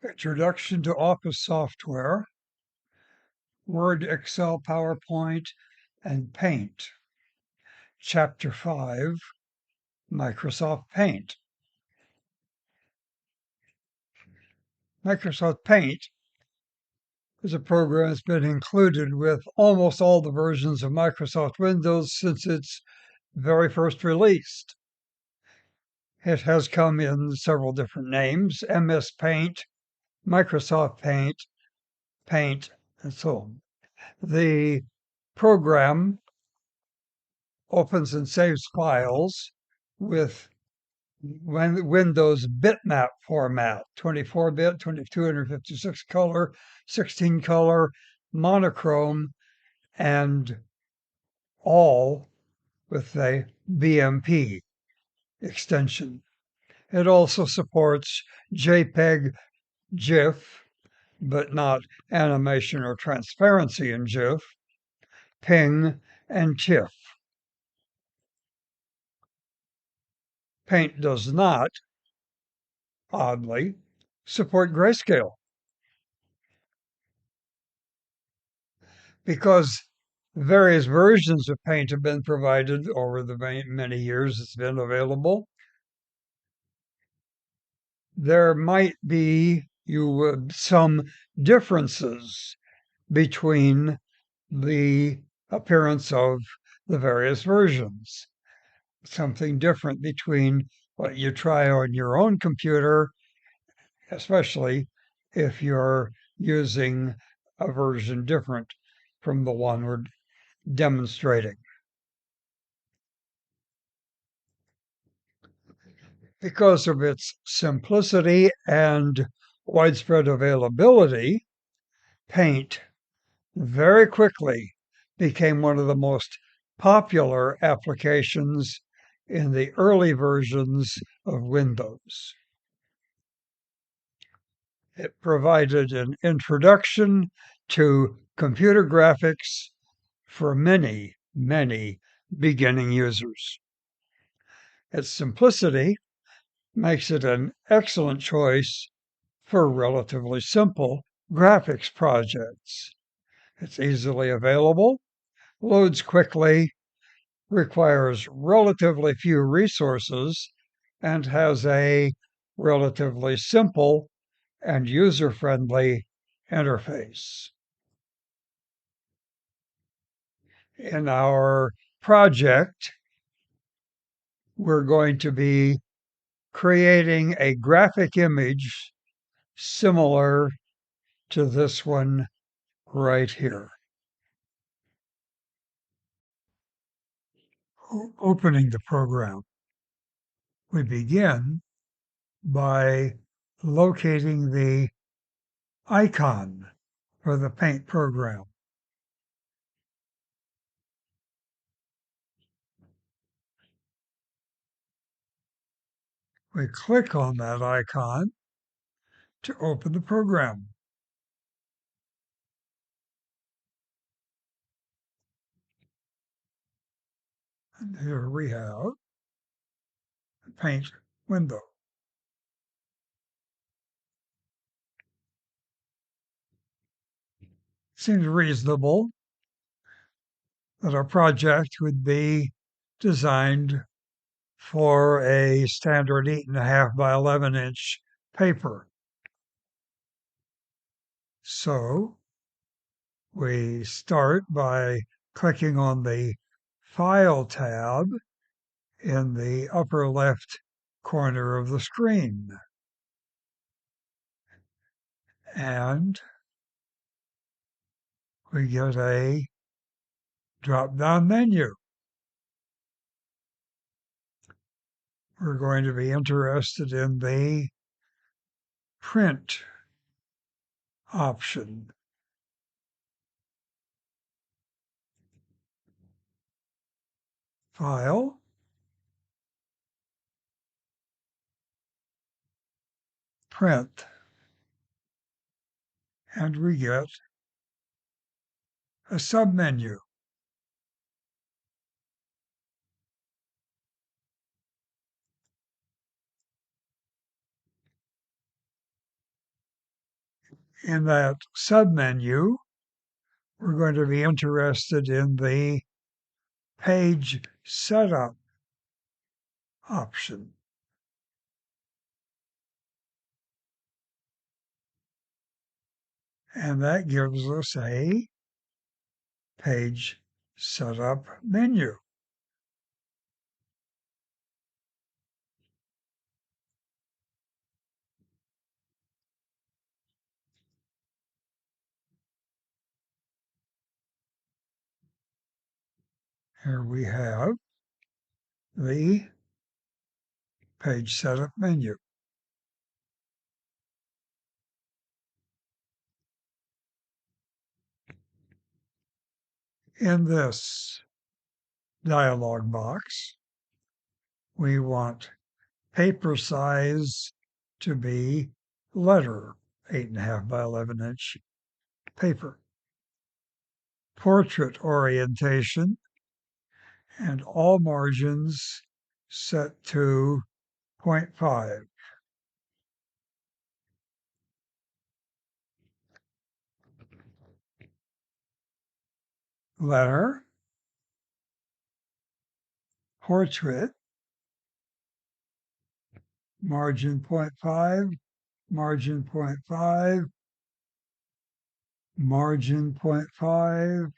Introduction to Office Software, Word, Excel, PowerPoint, and Paint. Chapter 5, Microsoft Paint. Microsoft Paint is a program that's been included with almost all the versions of Microsoft Windows since its very first release. It has come in several different names: MS Paint, Microsoft Paint, Paint, and so on. The program opens and saves files with Windows bitmap format, 24-bit, 256 color, 16 color, monochrome, and all with a BMP extension. It also supports JPEG, GIF, but not animation or transparency in GIF, PNG, and TIFF. Paint does not, oddly, support grayscale. Because various versions of Paint have been provided over the many years it's been available, there might be some differences between the appearance of the various versions. Something different between what you try on your own computer, especially if you're using a version different from the one we're demonstrating. Because of its simplicity and widespread availability, Paint very quickly became one of the most popular applications in the early versions of Windows. It provided an introduction to computer graphics for many, many beginning users. Its simplicity makes it an excellent choice for relatively simple graphics projects. It's easily available, loads quickly, requires relatively few resources, and has a relatively simple and user-friendly interface. In our project, we're going to be creating a graphic image similar to this one right here. Opening the program, we begin by locating the icon for the Paint program. We click on that icon to open the program. And here we have the Paint window. Seems reasonable that our project would be designed for a standard 8.5 by 11-inch paper. So we start by clicking on the File tab in the upper left corner of the screen. And we get a drop-down menu. We're going to be interested in the Print option. File, Print, and we get a submenu. In that submenu, we're going to be interested in the page setup option. And that gives us a page setup menu. Here we have the page setup menu. In this dialog box, we want paper size to be letter, 8.5 by 11 inch paper. Portrait orientation and all margins set to 0.5. Letter, portrait, margin 0.5, margin 0.5, margin 0.5,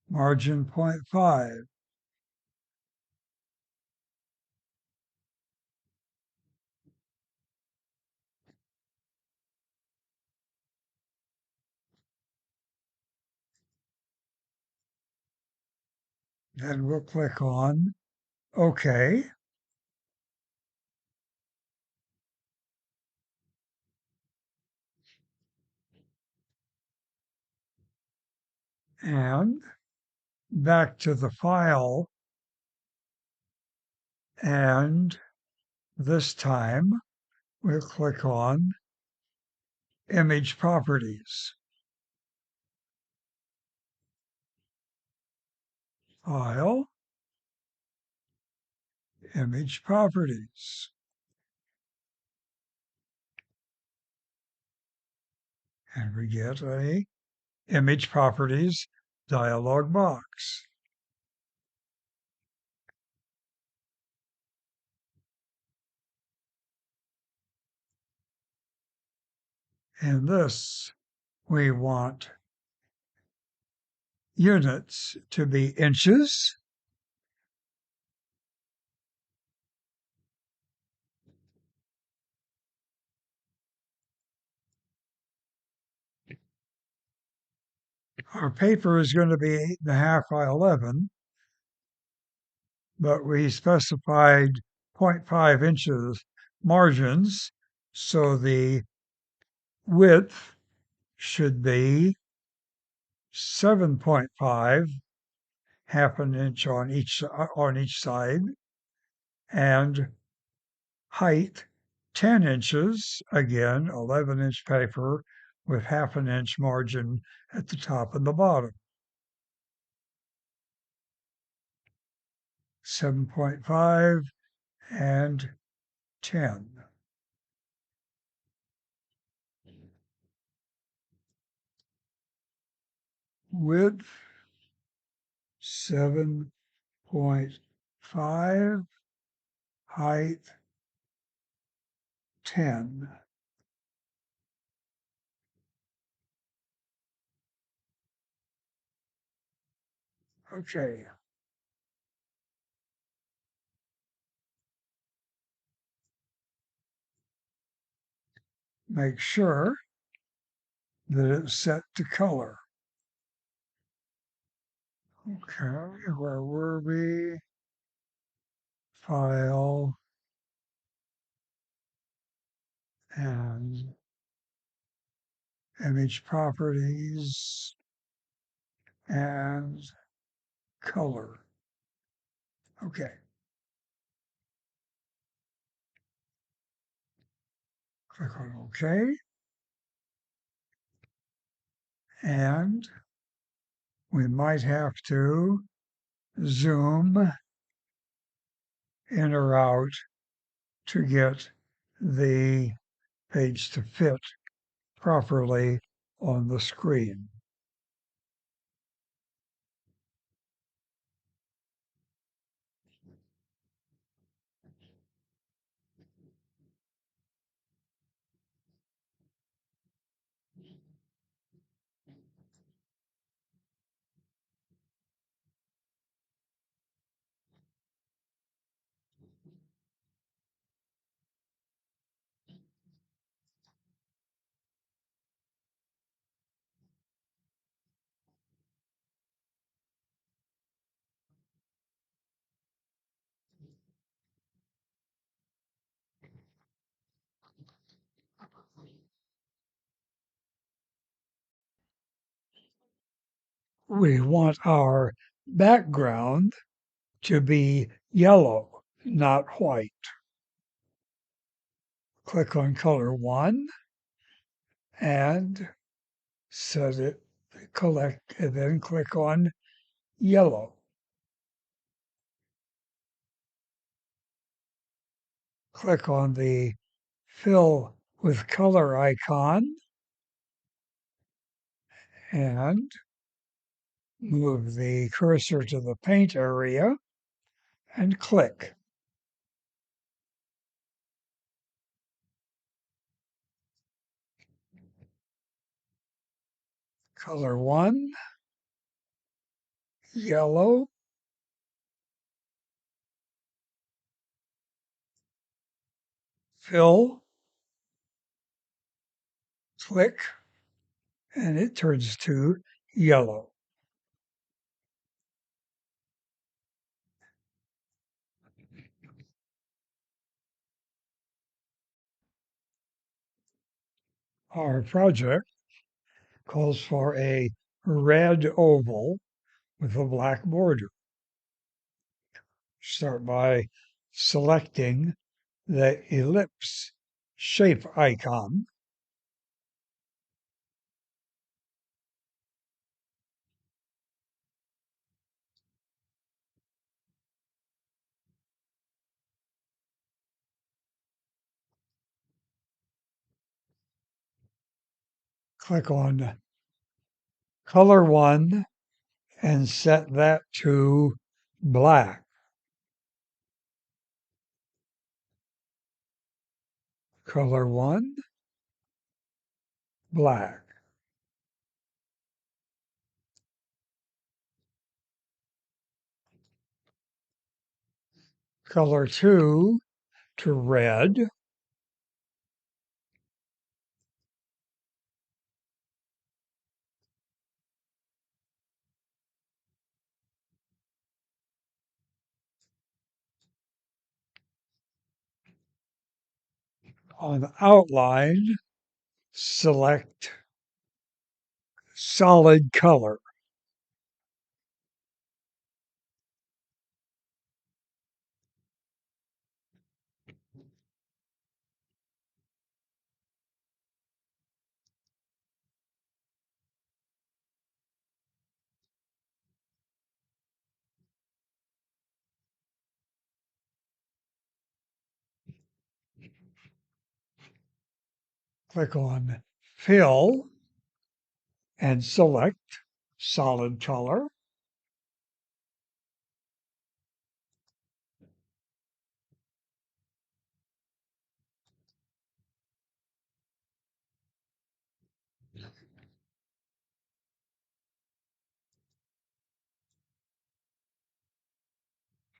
margin 0.5. Then we'll click on OK. And back to the file. And this time we'll click on Image Properties. File, Image Properties. And we get a Image Properties dialog box. In this, we want units to be inches, our paper is going to be 8.5 by 11, but we specified 0.5 inches margins, so the width should be 7.5, half an inch on each side, and height 10 inches, again 11-inch paper with half an inch margin at the top and the bottom. 7.5 and 10. Width 7.5, height 10. Okay. Make sure that it's set to color. Okay, where were we? File and image properties and color. Okay. Click on OK. And we might have to zoom in or out to get the page to fit properly on the screen. We want our background to be yellow, not white. Click on color 1 and set it collect, and then click on yellow. Click on the fill with color icon and move the cursor to the paint area and click. Color 1, yellow, fill, click, and it turns to yellow. Our project calls for a red oval with a black border. Start by selecting the ellipse shape icon. Click on color 1 and set that to black. Color 1, black. Color 2 to red. On outline, select solid color. Click on fill and select solid color.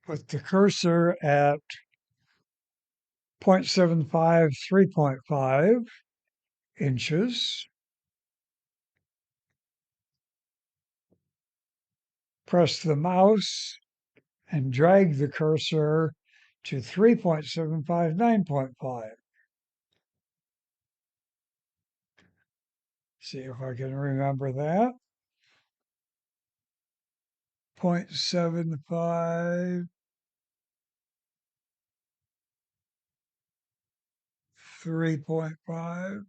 Put the cursor at 0.75, 3.5 inches. Press the mouse and drag the cursor to 3.75, 9.5. See if I can remember that. 0.75, 3.5.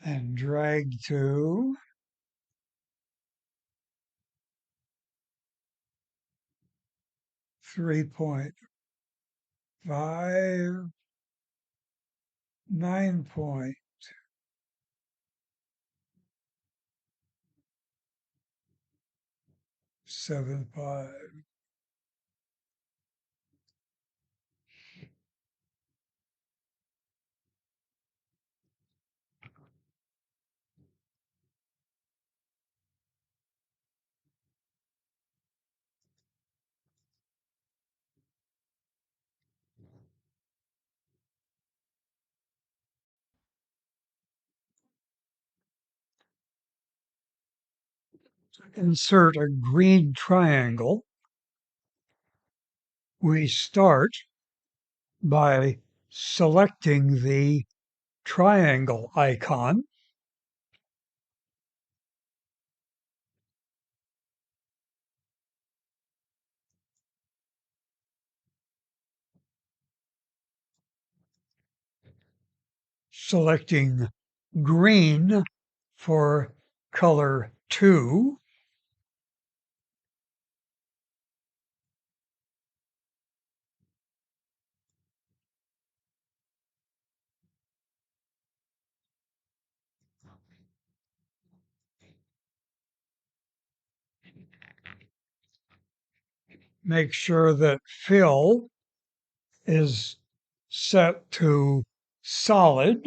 And drag to 3.5, 9.75. Insert a green triangle. We start by selecting the triangle icon. Selecting green for color 2. Make sure that fill is set to solid.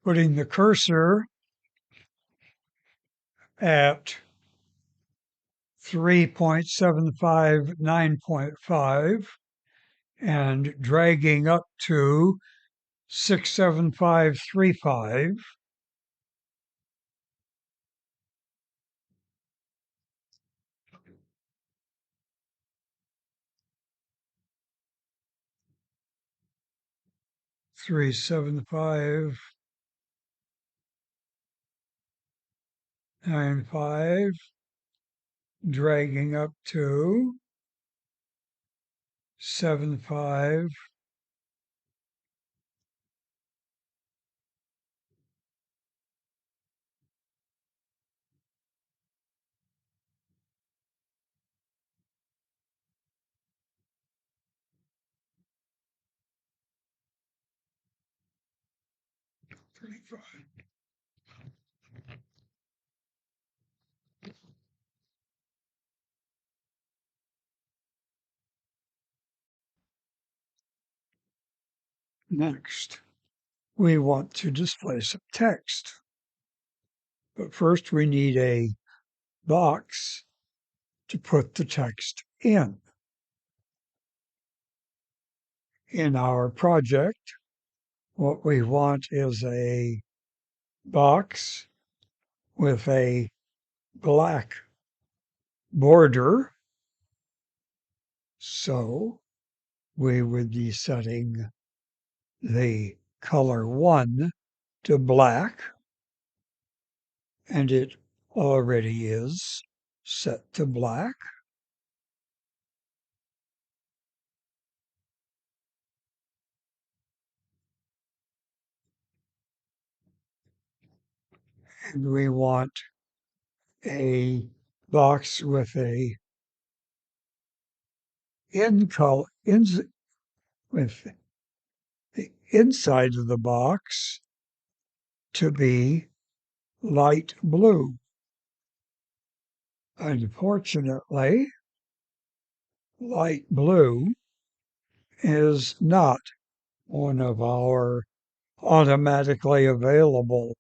Putting the cursor at 3.75, 9.5 and dragging up to 67535. Three, 7, 5, 9, 5, dragging up to 7, 5, 35. Next, we want to display some text. But first we need a box to put the text in. In our project, what we want is a box with a black border. So we would be setting the color 1 to black, and it already is set to black. And we want a box with a with the inside of the box to be light blue. Unfortunately, light blue is not one of our automatically available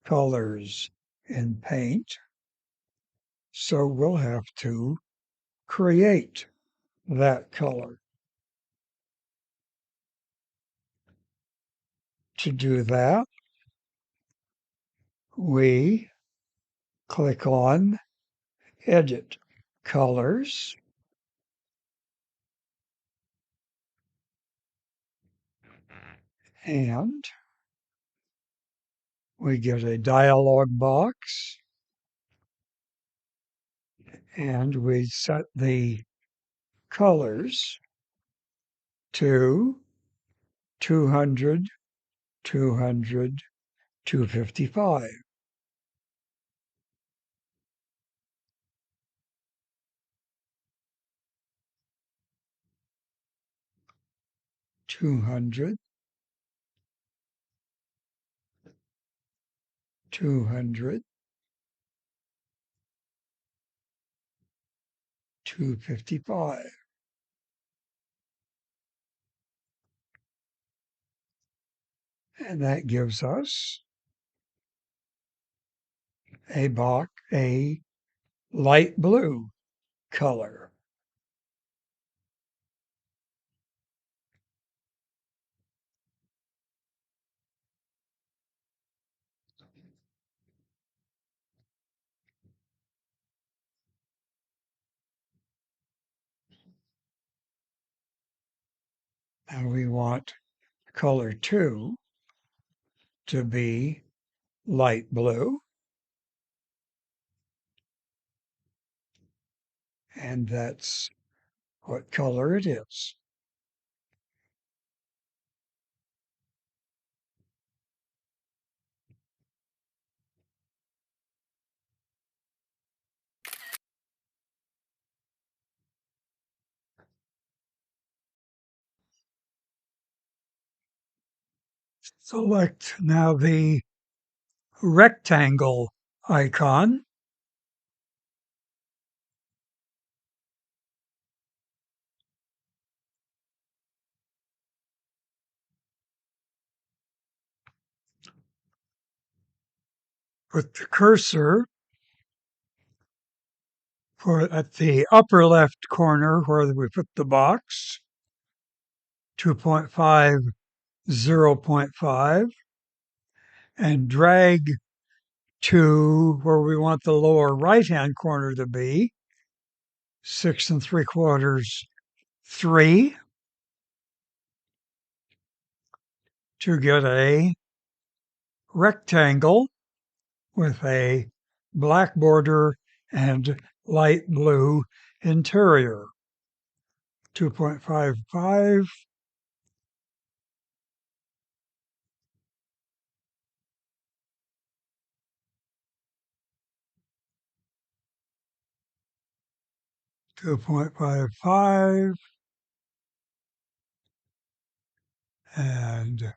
colors in Paint, so we'll have to create that color. To do that, we click on Edit Colors, and we get a dialog box, And we set the colors to 200, 200, 255. 200, 200, 255. And that gives us a light blue color. And we want color 2 to be light blue. And that's what color it is. Select now the rectangle icon. Put the cursor at the upper left corner where we put the box, 2.5, 0.5, and drag to where we want the lower right-hand corner to be, 6 3/4, 3, to get a rectangle with a black border and light blue interior. 2.55, two 2.55, and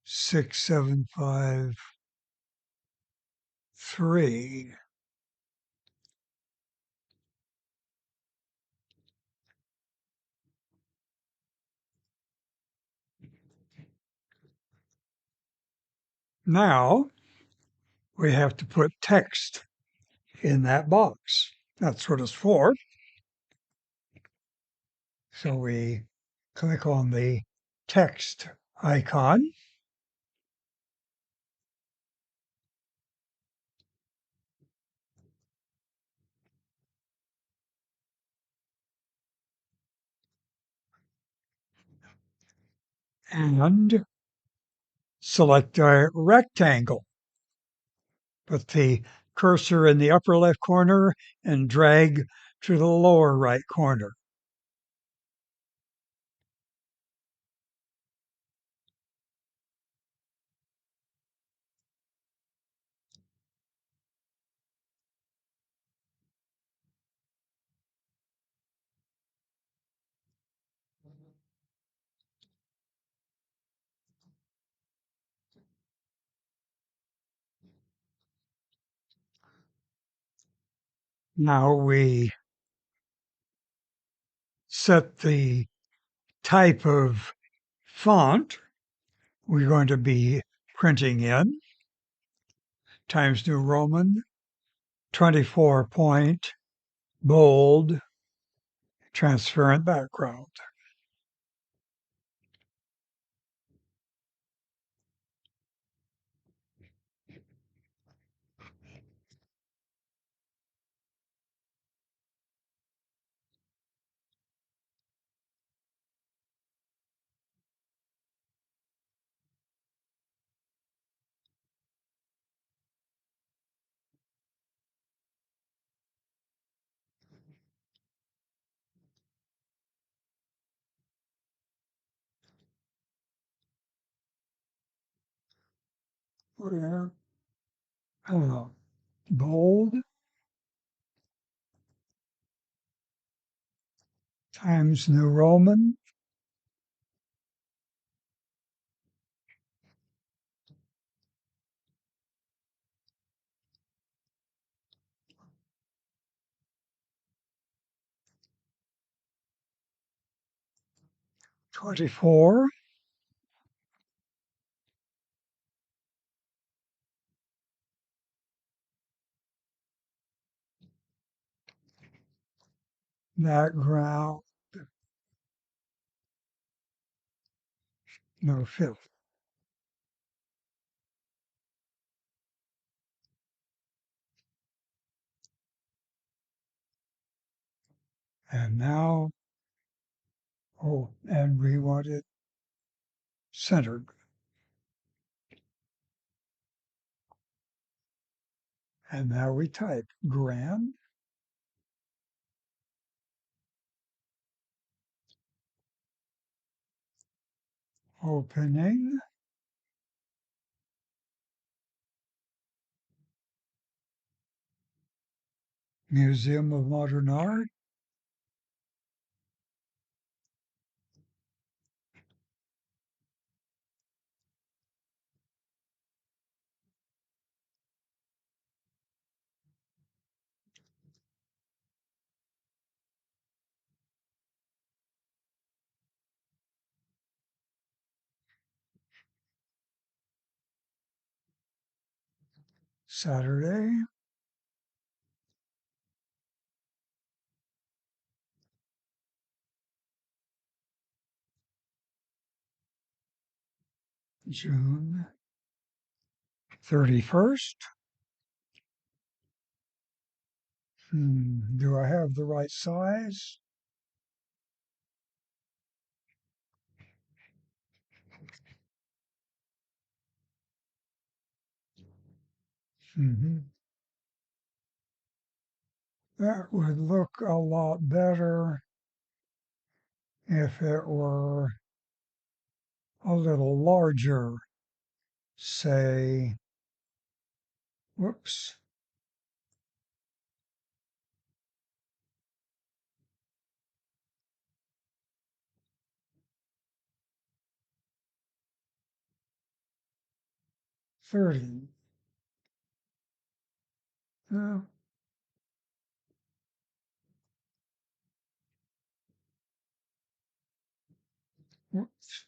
6753. Now we have to put text in that box. That's what it's for. So we click on the text icon. And select a rectangle. Put the cursor in the upper left corner and drag to the lower right corner. Now we set the type of font we're going to be printing in. Times New Roman, 24 point, bold, transparent background. Where bold Times New Roman, '24, background, no fill. And now, and we want it centered. And now we type Grand Opening Museum of Modern Art, Saturday, June 31st. Do I have the right size? That would look a lot better if it were a little larger. Say, whoops, 30. Uh, whoops.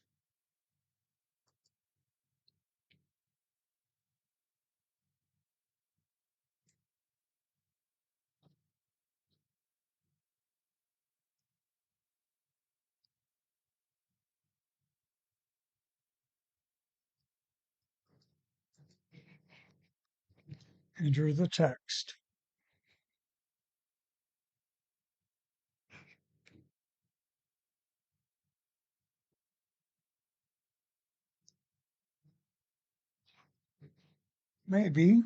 Enter the text. Maybe